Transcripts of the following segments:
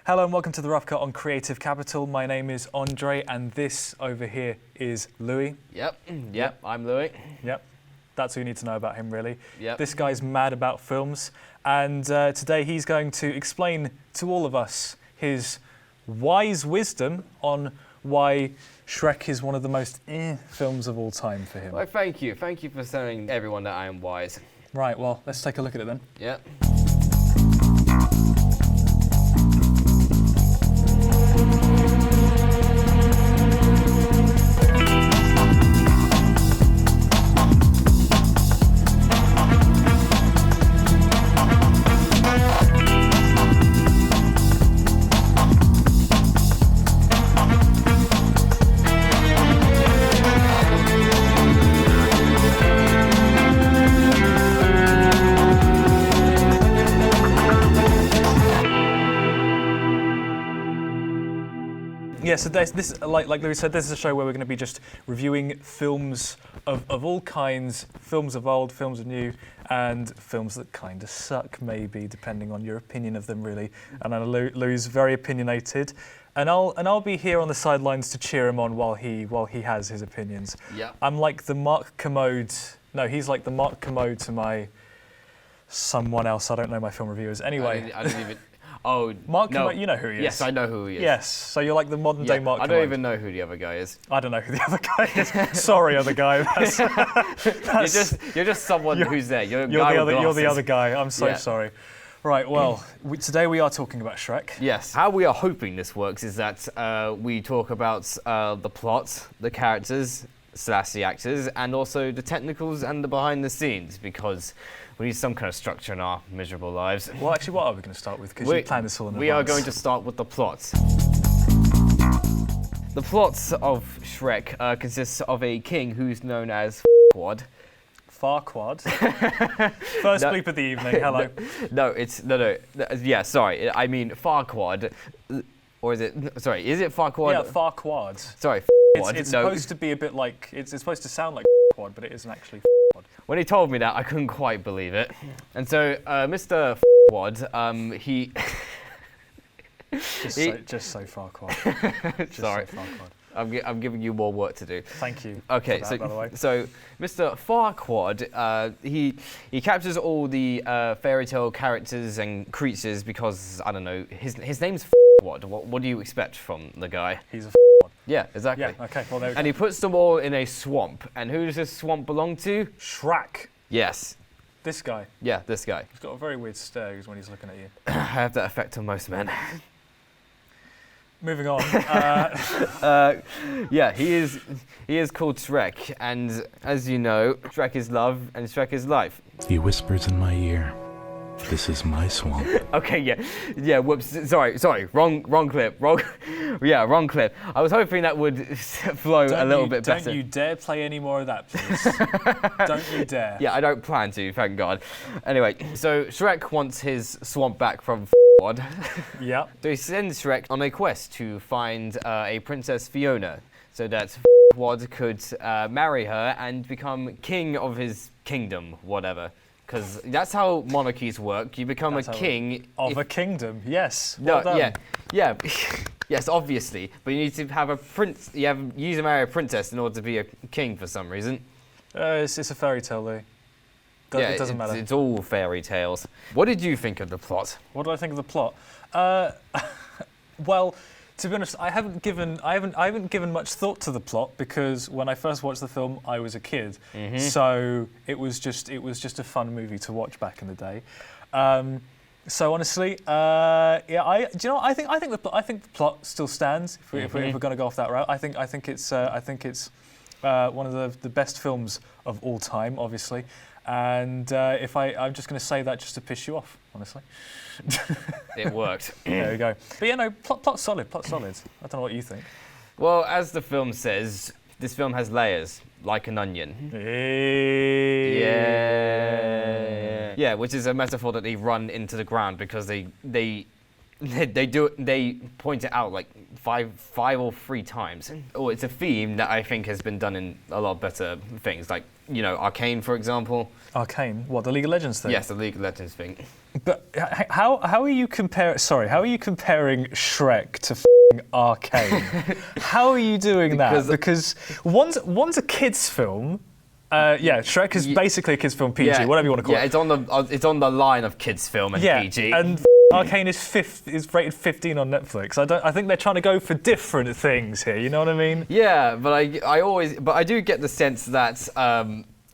Hello and welcome to The Rough Cut on Creative Capital. My name is Andre and this over here is Louis. Yep, I'm Louis. Yep, that's all you need to know about him really. Yep. This guy's mad about films and today he's going to explain to all of us his wise wisdom on why Shrek is one of the most films of all time for him. Well, thank you. Thank you for telling everyone that I am wise. Right, well, let's take a look at it then. Yep. Yeah, so this like Louis said, this is a show where we're going to be just reviewing films of all kinds, films of old, films of new, and films that kind of suck, maybe, depending on your opinion of them, really. And I know Louis very opinionated, and I'll be here on the sidelines to cheer him on while he has his opinions. Yeah. I'm like the Mark Commode. No, he's like the Mark Commode to my someone else. I don't know my film reviewers. Anyway. I don't even. Oh, Mark no. Commode, you know who he is. Yes, I know who he is. Yes, so you're like the modern day Mark I Commode. don't even know who the other guy is. I don't know who the other guy is. Sorry, other guy. You're just someone who's there. You're the other guy. I'm so sorry. Right, well, today we are talking about Shrek. Yes. How we are hoping this works is that we talk about the plot, the characters, / the actors, and also the technicals and the behind the scenes, because we need some kind of structure in our miserable lives. Well, actually, what are we going to start with? Because you planned this all in advance. We are going to start with the plot. The plot of Shrek consists of a king who's known as Farquaad. Farquaad? First bleep of the evening, hello. No, yeah, sorry, I mean Farquaad. Or is it Farquaad? Yeah, Farquaad. Sorry, Farquaad. It's supposed to be a bit like, it's supposed to sound like Farquaad, but it isn't actually Farquaad. When he told me that, I couldn't quite believe it. And so, Mr. Farquaad, he... Just so Farquaad. Sorry. So Farquaad. I'm giving you more work to do. Thank you. Okay, for that, by the way. So Mr. Farquaad, he captures all the fairy tale characters and creatures because, I don't know, his name's Farquaad. What do you expect from the guy? He's a Farquaad. Yeah, exactly. Yeah, okay, well there we go. And he puts them all in a swamp. And who does this swamp belong to? Shrek. Yes. This guy. Yeah, this guy. He's got a very weird stare when he's looking at you. I have that effect on most men. Moving on. Yeah, he is called Shrek, and as you know, Shrek is love and Shrek is life. He whispers in my ear, "This is my swamp." Okay, yeah. Whoops. Sorry. Wrong clip. Wrong clip. I was hoping that would flow a little bit better. Don't you dare play any more of that, please. Don't you dare. Yeah, I don't plan to. Thank God. Anyway, so Shrek wants his swamp back from Farquaad. Yeah. So he sends Shrek on a quest to find a Princess Fiona, so that Farquaad could marry her and become king of his kingdom, whatever. Because that's how monarchies work. You become a king of a kingdom. Yes. No. Well done. Yeah. Yes, obviously. But you need to have a prince. You need to marry a princess in order to be a king for some reason. It's a fairy tale, Louis. It doesn't matter. It's all fairy tales. What did you think of the plot? What do I think of the plot? Well, to be honest, I haven't given much thought to the plot because when I first watched the film, I was a kid, so it was just a fun movie to watch back in the day. So honestly, I think the plot still stands. If we're going to go off that route, I think it's one of the best films of all time, obviously. And I'm just going to say that just to piss you off, honestly. It worked. There we go. But yeah, no, plot's solid. I don't know what you think. Well, as the film says, this film has layers, like an onion. Hey. Yeah, which is a metaphor that they run into the ground because they They point it out like five or three times. Oh, it's a theme that I think has been done in a lot better things, like Arcane, for example. Arcane? What, the League of Legends thing? Yes, the League of Legends thing. But how are you comparing Shrek to f***ing Arcane? How are you doing that? Because one's a kids film. Shrek is basically a kids film, PG, whatever you want to call it. Yeah, it's on the line of kids film and PG. And Arcane is rated 15 on Netflix. I think they're trying to go for different things here. You know what I mean? Yeah, but I do get the sense that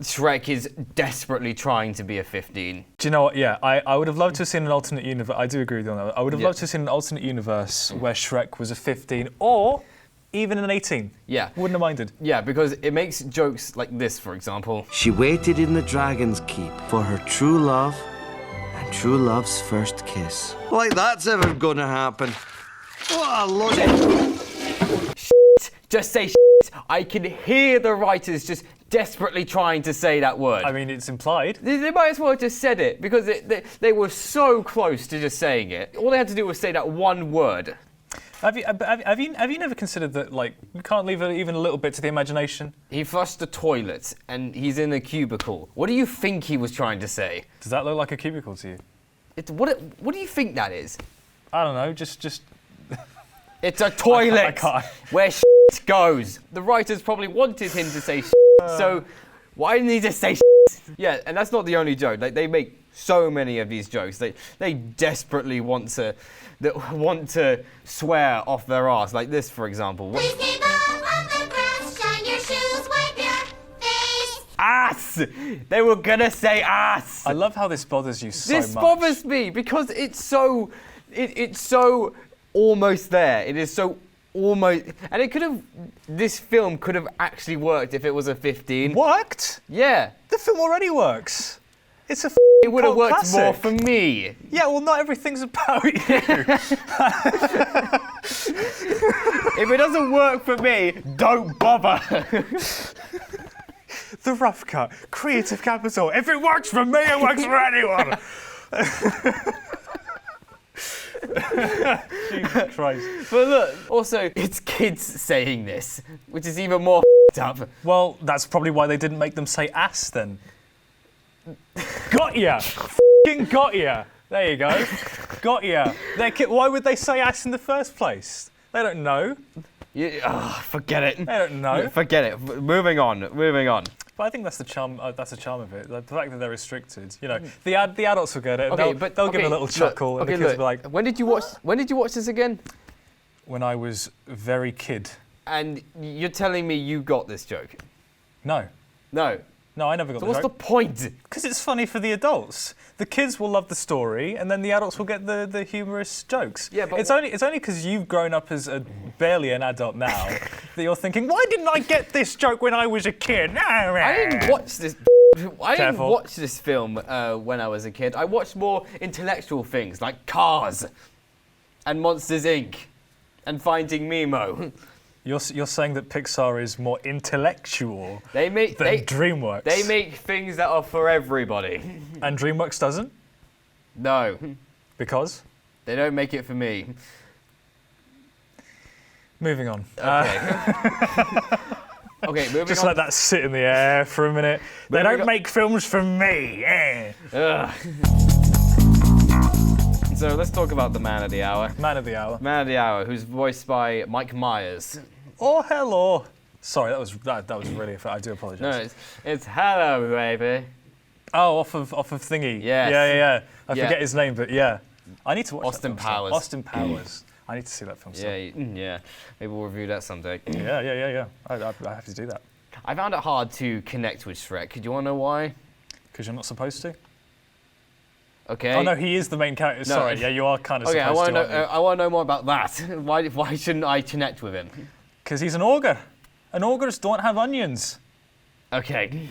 Shrek is desperately trying to be a 15. Do you know what? Yeah, I would have loved to have seen an alternate universe. I do agree with you on that. I would have loved to have seen an alternate universe where Shrek was a 15 or even an 18. Yeah. Wouldn't have minded. Yeah, because it makes jokes like this, for example. She waited in the dragon's keep for her true love and true love's first kiss. Like that's ever gonna happen. What a load Just say I can hear the writers just desperately trying to say that word. I mean, it's implied. They might as well have just said it, because they were so close to just saying it. All they had to do was say that one word. Have you never considered that, like, you can't leave it even a little bit to the imagination? He flushed the toilet and he's in a cubicle. What do you think he was trying to say? Does that look like a cubicle to you? What do you think that is? I don't know, just... It's a toilet I can't. where goes. The writers probably wanted him to say so why didn't he just say Yeah, and that's not the only joke. Like, they make so many of these jokes. They desperately want to swear off their ass. Like this, for example. Please keep off on the grass, shine your shoes, wipe your face. Ass! They were gonna say ass! I love how this bothers you so much. This bothers me because it's so almost there. It is so almost, and this film could have actually worked if it was a 15. Worked? Yeah. The film already works. It's a It would have worked classic. more for me. Yeah, well, not everything's about you. If it doesn't work for me, don't bother. The rough cut, creative capital. If it works for me, it works for anyone. Jesus Christ. But look, also, it's kids saying this, which is even more up. Well, that's probably why they didn't make them say ass then. Got ya! F***ing got ya! There you go. Got ya. Why would they say ass in the first place? They don't know. Forget it. They don't know. Forget it. Moving on. But I think that's the charm. That's the charm of it. Like, the fact that they're restricted. You know, the adults will get it. And they'll give a little chuckle, and the kids will be like. When did you watch this again? When I was very kid. And you're telling me you got this joke? No. No, I never got the joke. So what's the point? Because it's funny for the adults. The kids will love the story, and then the adults will get the humorous jokes. Yeah, but it's only because you've grown up as barely an adult now that you're thinking, why didn't I get this joke when I was a kid? I didn't watch this. I didn't watch this film when I was a kid. I watched more intellectual things like Cars, and Monsters Inc. and Finding Nemo. You're saying that Pixar is more intellectual than DreamWorks. They make things that are for everybody. And DreamWorks doesn't? No. Because? They don't make it for me. Moving on. Okay. Okay, moving on. Just let that sit in the air for a minute. They don't make films for me. So let's talk about the man of the hour. Man of the hour. Man of the hour, who's voiced by Mike Myers. Oh, hello. Sorry, that was really. I do apologise. No, it's hello, baby. Oh, off of Thingy. Yes. Yeah. I forget his name, but yeah. I need to watch Austin that film. Powers. Austin Powers. I need to see that film. Yeah. Maybe we'll review that someday. Yeah. I have to do that. I found it hard to connect with Shrek. Do you want to know why? Because you're not supposed to. Okay. Oh no, he is the main character. No. Sorry, yeah, you are kind of supposed to. I want to know more about that. Why shouldn't I connect with him? Because he's an ogre. And ogres don't have onions. Okay.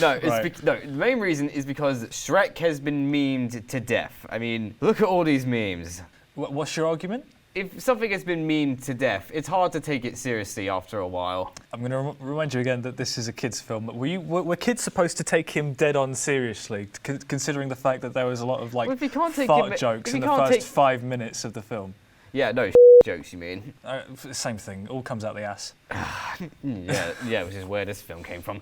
The main reason is because Shrek has been memed to death. I mean, look at all these memes. What's your argument? if something has been memed to death, it's hard to take it seriously after a while. I'm going to remind you again that this is a kids' film. Were kids supposed to take him dead on seriously, considering the fact that there was a lot of like Well, if you can't take fart him- jokes if in you the can't first take- 5 minutes of the film? Yeah, no jokes, you mean? Same thing. All comes out the ass. Yeah, which is where this film came from.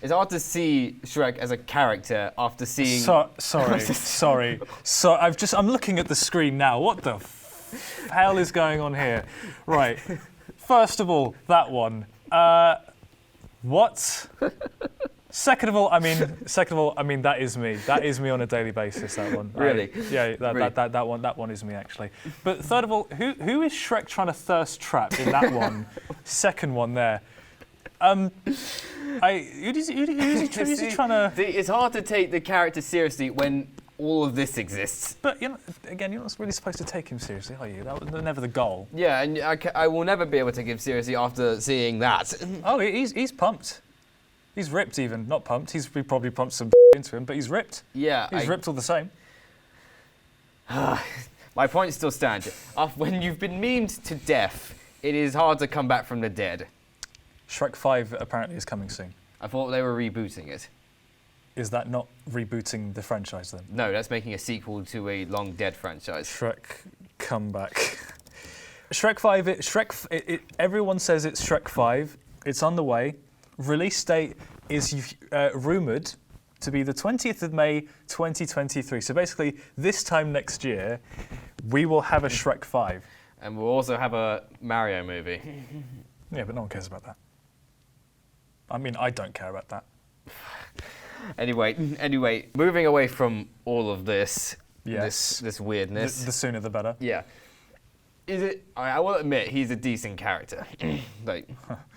It's hard to see Shrek as a character after seeing. Sorry. So I'm looking at the screen now. What the hell is going on here? Right. First of all, that one. What? Second of all, I mean, that is me. That is me on a daily basis. That one. Really? That one is me actually. But third of all, who is Shrek trying to thirst trap in that one? Second one there. Who's he trying to? See, it's hard to take the character seriously when all of this exists. But you're not really supposed to take him seriously, are you? That was never the goal. Yeah, and I will never be able to take him seriously after seeing that. Oh, he's pumped. He's ripped even, not pumped. He probably pumped some into him, but he's ripped. Yeah, He's ripped all the same. My point still stands. When you've been memed to death, it is hard to come back from the dead. Shrek 5 apparently is coming soon. I thought they were rebooting it. Is that not rebooting the franchise then? No, that's making a sequel to a long dead franchise. Shrek comeback. Shrek 5, everyone says it's Shrek 5. It's on the way. Release date is rumoured to be the 20th of May 2023. So basically, this time next year, we will have a Shrek 5. And we'll also have a Mario movie. Yeah, but no one cares about that. I mean, I don't care about that. Anyway, moving away from all of this, Yes. this weirdness. The sooner the better. Yeah. Is it? I will admit he's a decent character. like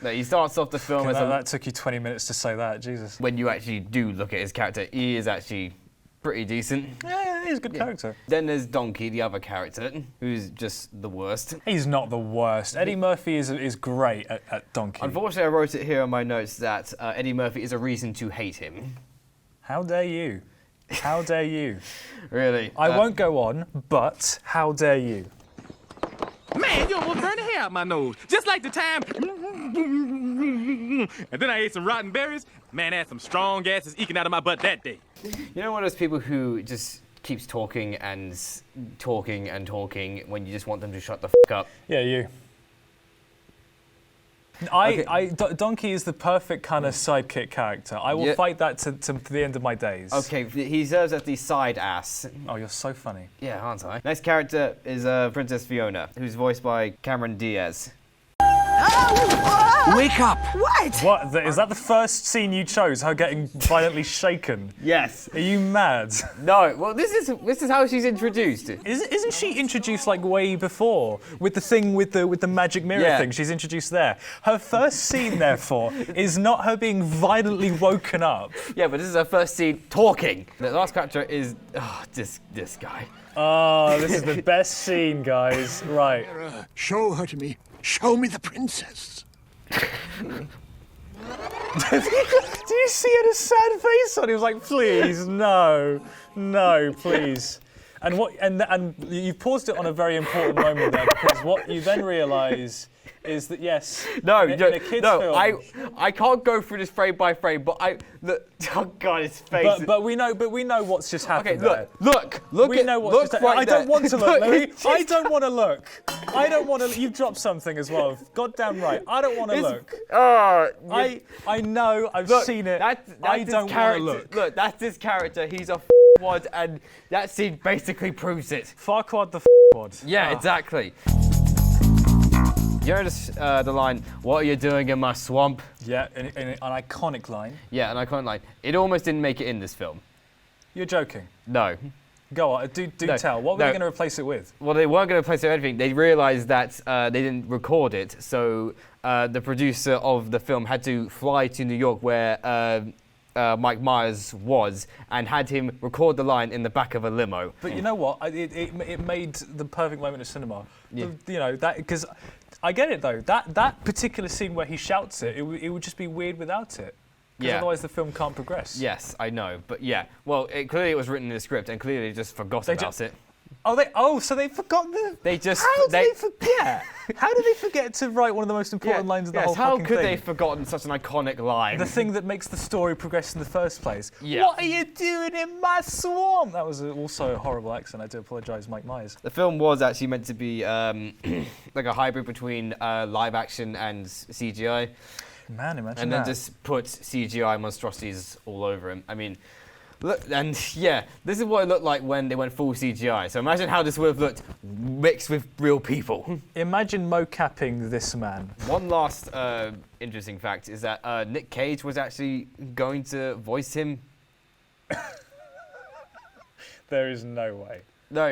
he starts off the film as That took you 20 minutes to say that, Jesus. when you actually do look at his character, he is actually pretty decent. Yeah, he's a good character. Then there's Donkey, the other character, who's just the worst. He's not the worst. Eddie Murphy is great at Donkey. Unfortunately, I wrote it here on my notes that Eddie Murphy is a reason to hate him. How dare you? How dare you? Really. I won't go on, but how dare you? Man, you almost burned the hair out my nose. Just like the time. And then I ate some rotten berries. Man, I had some strong gases eking out of my butt that day. You know one of those people who just keeps talking and talking and talking when you just want them to shut the f*** up? Yeah, you. Donkey is the perfect kind of sidekick character. I will fight that to the end of my days. Okay, he serves as the side ass. Oh, you're so funny. Yeah, aren't I? Next character is Princess Fiona, who's voiced by Cameron Diaz. Wake up! What? Is that the first scene you chose? Her getting violently shaken? Yes. Are you mad? No. Well, this is how she's introduced. Isn't she introduced like way before with the thing with the magic mirror thing? She's introduced there. Her first scene, therefore, is not her being violently woken up. Yeah, but this is her first scene talking. The last character is this guy. Oh, this is the best scene, guys. Right. Show her to me. Show me the princess. Do you see his sad face on? He was like, "Please, no, please." And you paused it on a very important moment there, because what you then realise is that yes, in a kids film, I can't go through this frame by frame, but oh god, his face. But we know what's just happened. Okay, look. We know what's just happened. I don't want to look, Louis. It's I don't want to look. I don't want to. You've dropped something as well. Goddamn right. I don't want to look. I know. I've seen it. I don't want to look. Look, that's this character. He's a wad, and that scene basically proves it. Farquaad the wad. Yeah, exactly. You notice the line, "What are you doing in my swamp?" Yeah, an iconic line. Yeah, an iconic line. It almost didn't make it in this film. You're joking. No. Go on, do tell. What were they going to replace it with? Well, they weren't going to replace it with anything. They realised that they didn't record it, so the producer of the film had to fly to New York where Mike Myers was, and had him record the line in the back of a limo. But you know what? It made the perfect moment of cinema. Yeah. You know, that because I get it though. That particular scene where he shouts it would just be weird without it. Because otherwise the film can't progress. Yes, I know, but yeah. Well, clearly it was written in the script, and clearly they just forgot about it. So they forgot the. They just. How did they forget? How did they forget to write one of the most important lines of the whole how fucking could thing? they have forgotten such an iconic line? The thing that makes the story progress in the first place. Yeah. What are you doing in my swamp? That was also a horrible accent. I do apologise, Mike Myers. The film was actually meant to be like a hybrid between live action and CGI. Man, imagine And that. then just put CGI monstrosities all over him. I mean, look, and yeah, this is what it looked like when they went full CGI. So imagine how this would have looked mixed with real people. Imagine mocapping this man. One last interesting fact is that Nick Cage was actually going to voice him. There is no way. No.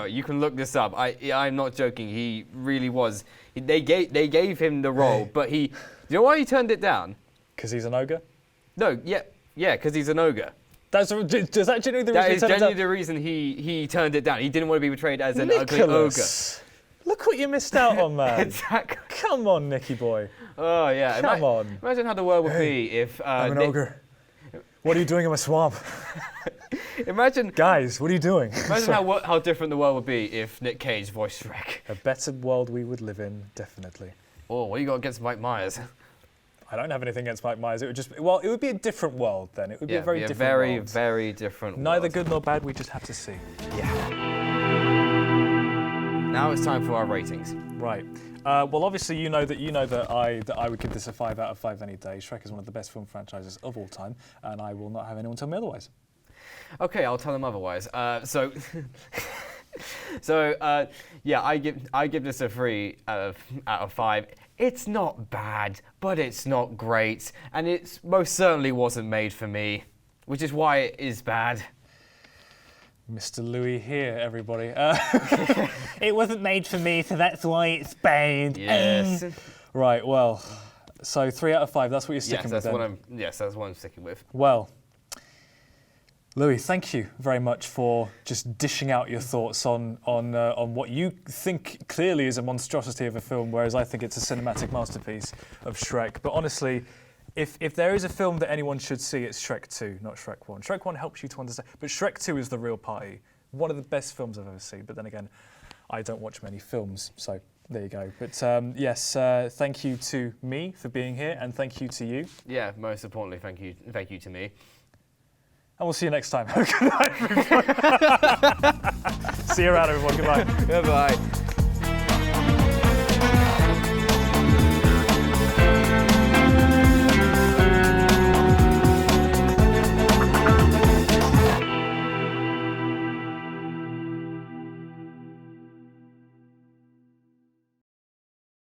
You can look this up. I'm not joking. He really was. They gave him the role, but he. Do you know why he turned it down? Because he's an ogre? No, yeah, because he's an ogre. Does that genuinely the reason That he is turned it genuinely down? the reason he turned it down. He didn't want to be portrayed as an ugly ogre. Nicholas, look what you missed out on, man. Exactly. Come on, Nicky boy. Oh yeah. Come on. Imagine how the world would be if. I'm an ogre. What are you doing in my swamp? Imagine. Guys, what are you doing? Imagine how different the world would be if Nick Cage voiced Shrek. A better world we would live in, definitely. Oh, what do you got against Mike Myers? I don't have anything against Mike Myers. It would just, it would be a different world then. It would be a very different world. very different. Neither world. good nor bad. We just have to see. Now it's time for our ratings. Right. Well, obviously, you know that I would give this a 5 out of 5 any day. Shrek is one of the best film franchises of all time, and I will not have anyone tell me otherwise. Okay, I'll tell them otherwise. So I give this a 3 out of 5. It's not bad, but it's not great, and it most certainly wasn't made for me, which is why it is bad. Mr. Louis here, everybody. It wasn't made for me, so that's why it's bad. Yes. Right. Well, so 3 out of 5. That's what you're sticking with. That's what I'm sticking with. Well, Louis, thank you very much for just dishing out your thoughts on what you think clearly is a monstrosity of a film, whereas I think it's a cinematic masterpiece of Shrek. But honestly, if there is a film that anyone should see, it's Shrek 2, not Shrek 1. Shrek 1 helps you to understand, but Shrek 2 is the real party. One of the best films I've ever seen. But then again, I don't watch many films, so there you go. But yes, thank you to me for being here, and thank you to you. Yeah, most importantly, thank you to me. And we'll see you next time. Good night, everyone. See you around, everyone. Goodbye. Goodbye.